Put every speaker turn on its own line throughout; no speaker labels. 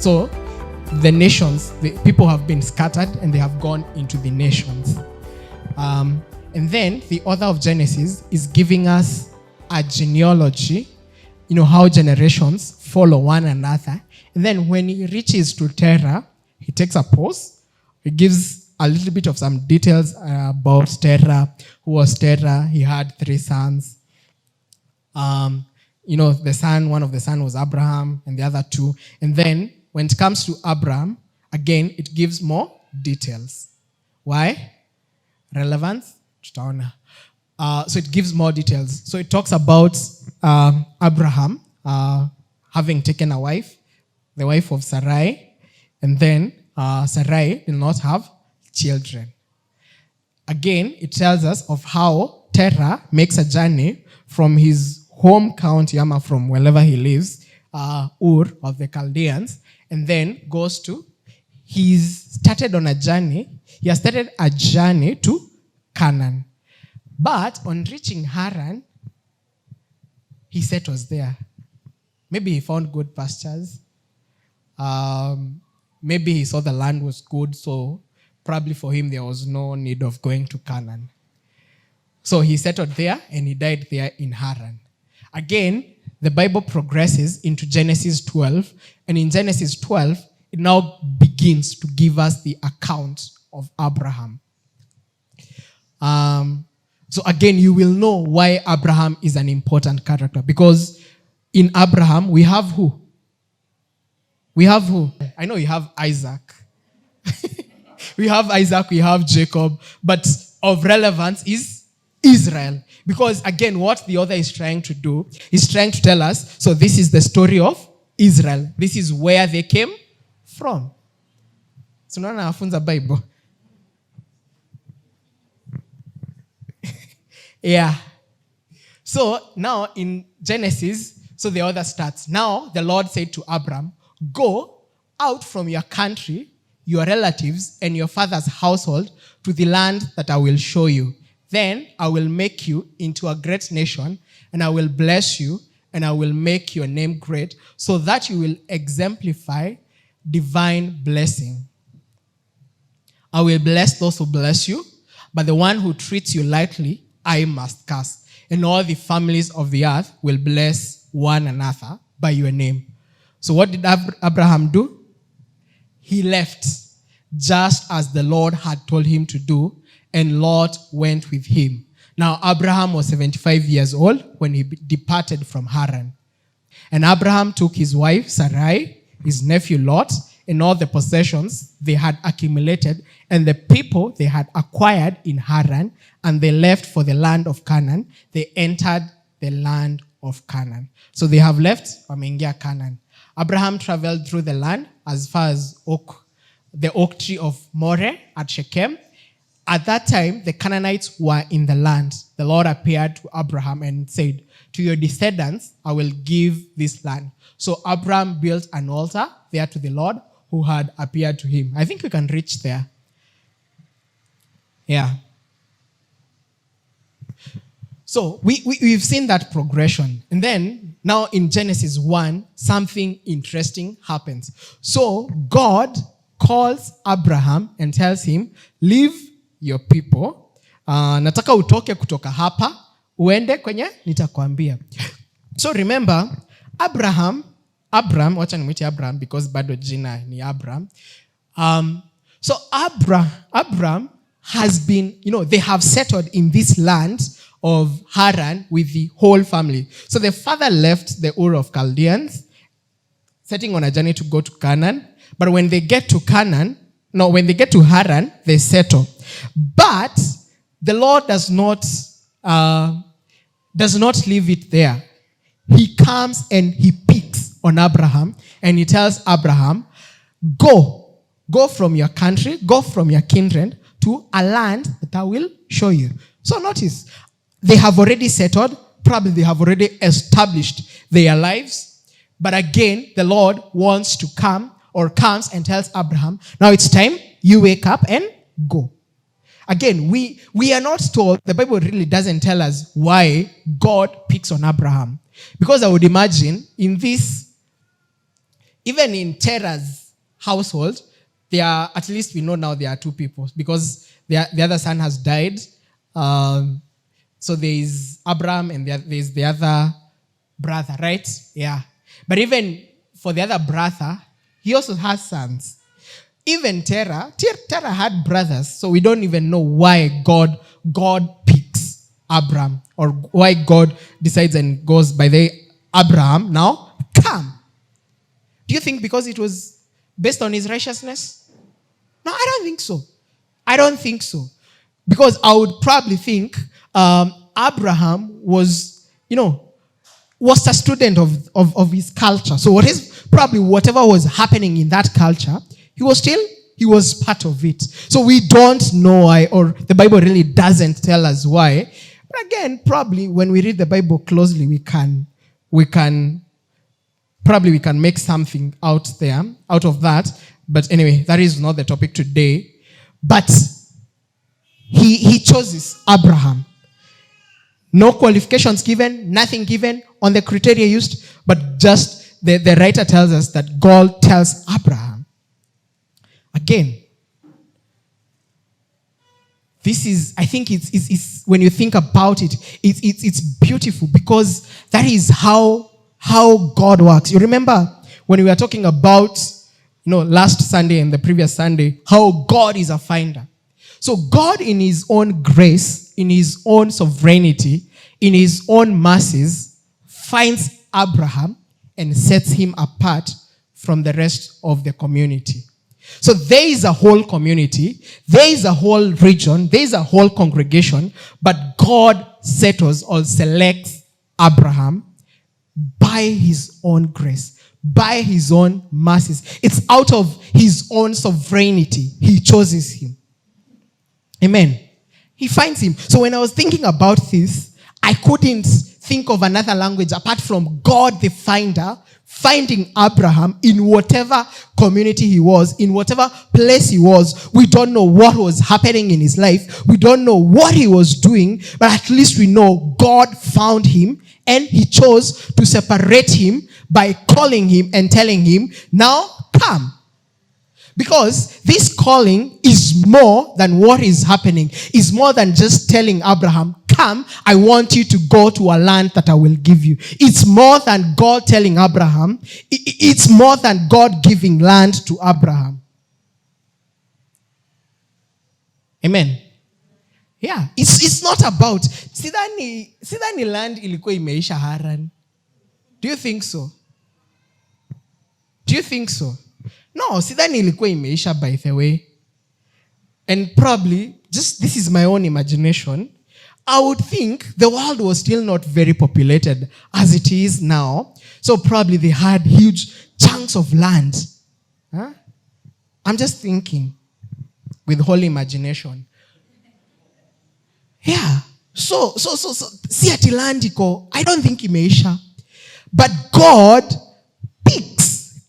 So the nations, the people have been scattered and they have gone into the nations. And then the author of Genesis is giving us a genealogy, how generations follow one another. And then when he reaches to Terah, he takes a pause. He gives a little bit of some details about Terah. Who was Terah? He had 3 sons. One of the sons was Abraham, and the other 2. And then when it comes to Abraham, again, it gives more details. Why? Relevance? So it gives more details. So it talks about Abraham having taken a wife, the wife of Sarai, and then Sarai did not have children. Again, it tells us of how Terah makes a journey from his home county, from wherever he lives, Ur of the Chaldeans, and then goes to, he started a journey to Canaan. But on reaching Haran, he settles there. Maybe he found good pastures. Maybe he saw the land was good, so probably for him there was no need of going to Canaan. So he settled there and he died there in Haran. Again, the Bible progresses into Genesis 12, and in Genesis 12, it now begins to give us the account of Abraham. So again, you will know why Abraham is an important character, because in Abraham, we have who? I know you have Isaac. We have Isaac, we have Jacob, but of relevance is Israel. Because again, what the author is trying to do is trying to tell us, so this is the story of Israel. This is where they came from. So now nafunza Bible. Yeah. So now in Genesis, so the author starts. Now the Lord said to Abram, go out from your country, your relatives, and your father's household to the land that I will show you. Then I will make you into a great nation, and I will bless you, and I will make your name great, so that you will exemplify divine blessing. I will bless those who bless you, but the one who treats you lightly, I must curse. And all the families of the earth will bless one another by your name. So what did Abraham do? He left just as the Lord had told him to do, and Lot went with him. Now Abraham was 75 years old when he departed from Haran. And Abraham took his wife Sarai, his nephew Lot, and all the possessions they had accumulated, and the people they had acquired in Haran, and they left for the land of Canaan. They entered the land of Canaan. So they have left wameingia Canaan. Abraham traveled through the land as far as the oak tree of Moreh at Shechem. At that time, the Canaanites were in the land. The Lord appeared to Abraham and said, to your descendants, I will give this land. So Abraham built an altar there to the Lord who had appeared to him. I think we can reach there. Yeah. So we've seen that progression. And then now in Genesis 1, something interesting happens. So God calls Abraham and tells him, leave your people. Nataka utoke kutoka hapa, uende kwenye nitakwambia. So remember, Abram, wacha nimwite Abraham because bado jina ni Abraham. So Abraham has been, they have settled in this land of Haran with the whole family. So the father left the Ur of Chaldeans, setting on a journey to go to Canaan. But when they get to Haran, they settle. But the Lord does not leave it there. He comes and he picks on Abraham, and he tells Abraham, go from your country, go from your kindred to a land that I will show you. So notice, they have already settled, probably they have already established their lives. But again, the Lord wants to comes and tells Abraham, now it's time, you wake up and go. Again, we are not told, the Bible really doesn't tell us why God picks on Abraham. Because I would imagine in this even in Terah's household, at least we know now there are two people because the other son has died. So there is Abraham and there is the other brother, right? Yeah. But even for the other brother, he also has sons. Even Terah had brothers, so we don't even know why God picks Abraham or why God decides and goes by the Abraham, now come. Do you think because it was based on his righteousness? No, I don't think so. Because I would probably think Abraham was a student of his culture. So whatever was happening in that culture, he was part of it. So we don't know why, or the Bible really doesn't tell us why. But again, probably when we read the Bible closely, we can make something out of that. But anyway, that is not the topic today. But he chooses Abraham. No qualifications given, nothing given on the criteria used, but just the writer tells us that God tells Abraham. Again, this is, I think it's when you think about it, it's beautiful because that is how God works. You remember when we were talking about, last Sunday and the previous Sunday, how God is a finder. So God in his own grace, in his own sovereignty, in his own mercies, finds Abraham and sets him apart from the rest of the community. So there is a whole community, there is a whole region, there is a whole congregation, but God settles or selects Abraham by his own grace, by his own mercies. It's out of his own sovereignty. He chooses him. Amen. He finds him. So when I was thinking about this, I couldn't think of another language apart from God the finder, finding Abraham in whatever community he was, in whatever place he was. We don't know what was happening in his life. We don't know what he was doing, but at least we know God found him and he chose to separate him by calling him and telling him, now come. Because this calling is more than what is happening. It's more than just telling Abraham, come, I want you to go to a land that I will give you. It's more than God telling Abraham. It's more than God giving land to Abraham. Amen. Yeah, it's not about sidhani land ilikuwa imeisha Haran. Do you think so? No, sidhani ilikuwa imeisha, by the way. And probably, just this is my own imagination, I would think the world was still not very populated as it is now. So probably they had huge chunks of land. Huh? I'm just thinking with whole imagination. Yeah. So si ati land iko, I don't think imeisha. But God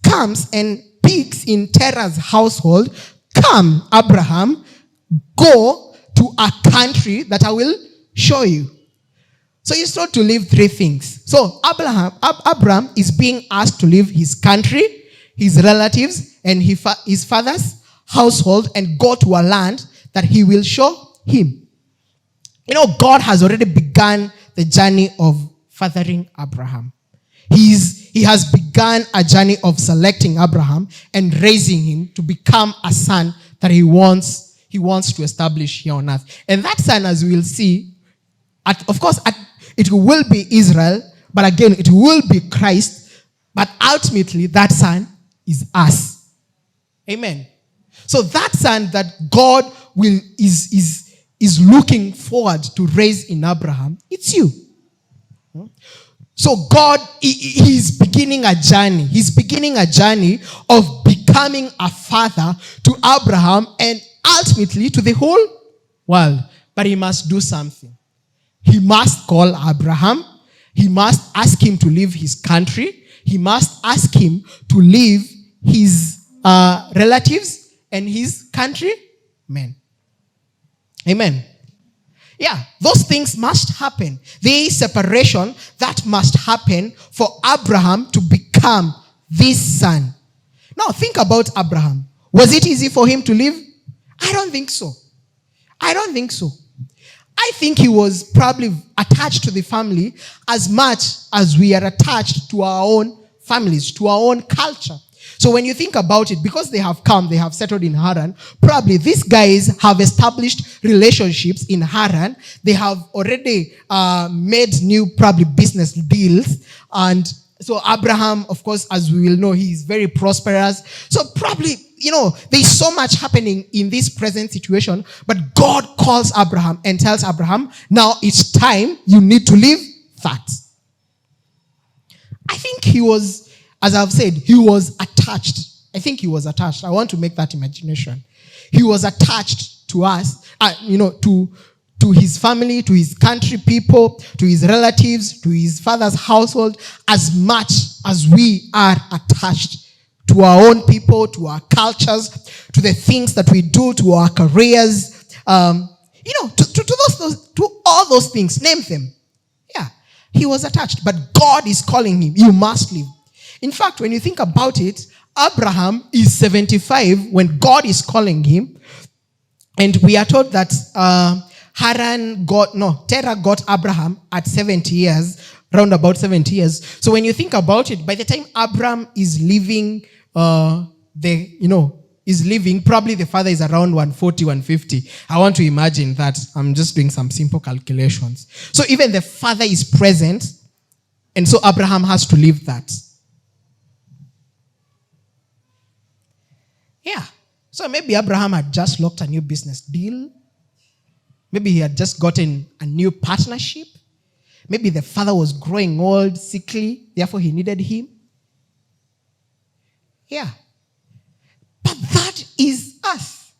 comes and picks in Terah's household, come, Abraham, go to a country that I will show you. So he's told to leave three things. So Abraham is being asked to leave his country, his relatives, and his father's household and go to a land that he will show him. God has already begun the journey of fathering Abraham. He has begun a journey of selecting Abraham and raising him to become a son that he wants to establish here on earth. And that son, as we will see, it will be Israel, but again, it will be Christ, but ultimately that son is us. Amen. So that son that God is looking forward to raise in Abraham, it's you. So God, he's beginning a journey. He's beginning a journey of becoming a father to Abraham and ultimately to the whole world. But he must do something. He must call Abraham. He must ask him to leave his country. He must ask him to leave his relatives and his countrymen. Amen. Yeah, those things must happen. There is separation that must happen for Abraham to become this son. Now think about Abraham. Was it easy for him to live? I don't think so. I think he was probably attached to the family as much as we are attached to our own families, to our own culture. So when you think about it, because they have settled in Haran, probably these guys have established relationships in Haran. They have already made new probably business deals. And so Abraham, of course, as we will know, he is very prosperous. So probably, there's so much happening in this present situation. But God calls Abraham and tells Abraham, now it's time, you need to leave that. I think he was, as I've said, he was attached. I think he was attached. I want to make that imagination. He was attached to us, to his family, to his country people, to his relatives, to his father's household, as much as we are attached to our own people, to our cultures, to the things that we do, to our careers, to all those things. Name them. Yeah, he was attached, but God is calling him. You must live. In fact, when you think about it, Abraham is 75 when God is calling him, and we are told that Terah got Abraham at 70 years, round about 70 years. So when you think about it, by the time Abraham is leaving, probably the father is around 140, 150. I want to imagine that. I'm just doing some simple calculations. So even the father is present, and so Abraham has to leave that. Yeah. So maybe Abraham had just locked a new business deal. Maybe he had just gotten a new partnership. Maybe the father was growing old, sickly, therefore he needed him. Yeah. But that is us.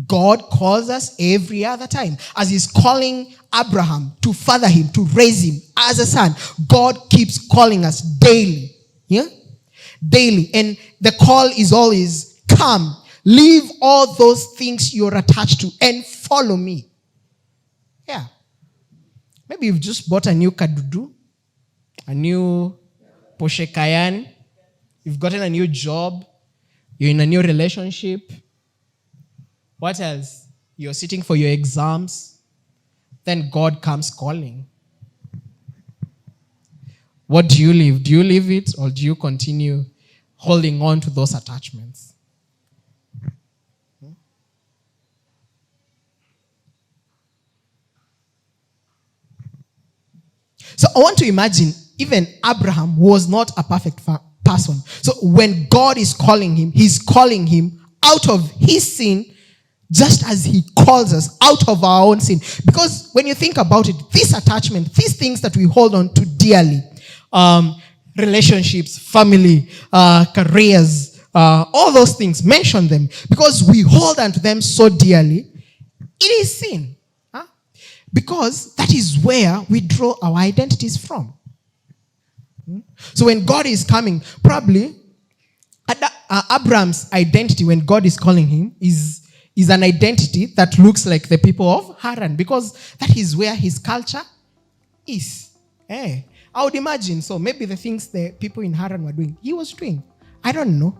God calls us every other time. As he's calling Abraham to father him, to raise him as a son, God keeps calling us daily. Yeah? Daily. And the call is always, come, leave all those things you're attached to and follow me. Yeah. Maybe you've just bought a new Kadudu, a new Porsche Cayenne. You've gotten a new job. You're in a new relationship. What else? You're sitting for your exams. Then God comes calling. What do you leave? Do you leave it, or do you continue holding on to those attachments? So I want to imagine even Abraham was not a perfect person. So when God is calling him, he's calling him out of his sin, just as he calls us out of our own sin. Because when you think about it, this attachment, these things that we hold on to dearly, relationships, family, careers, all those things, mention them. Because we hold on to them so dearly, it is sin. Because that is where we draw our identities from. So when God is coming, probably Abraham's identity when God is calling him is an identity that looks like the people of Haran, because that is where his culture is. I would imagine. So maybe the things the people in Haran were doing, he was doing. I don't know.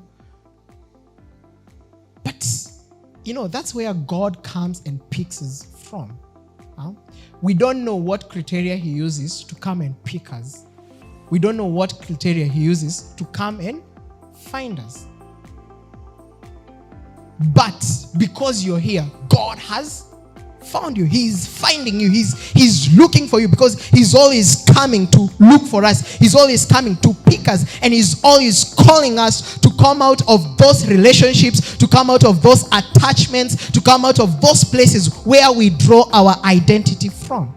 But, that's where God comes and picks us from. We don't know what criteria he uses to come and pick us. We don't know what criteria he uses to come and find us. But because you're here, God has found you. He's finding you. He's looking for you, because he's always coming to look for us. He's always coming to pick us, and he's always calling us to come out of those relationships, to come out of those attachments, to come out of those places where we draw our identity from.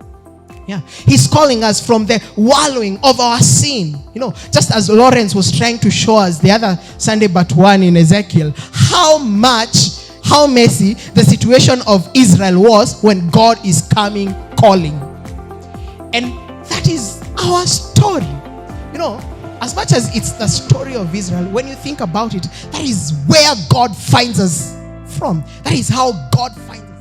Yeah, he's calling us from the wallowing of our sin. Just as Lawrence was trying to show us the other Sunday but one in Ezekiel, how messy the situation of Israel was when God is coming, calling. And that is our story. As much as it's the story of Israel, when you think about it, that is where God finds us from. That is how God finds us.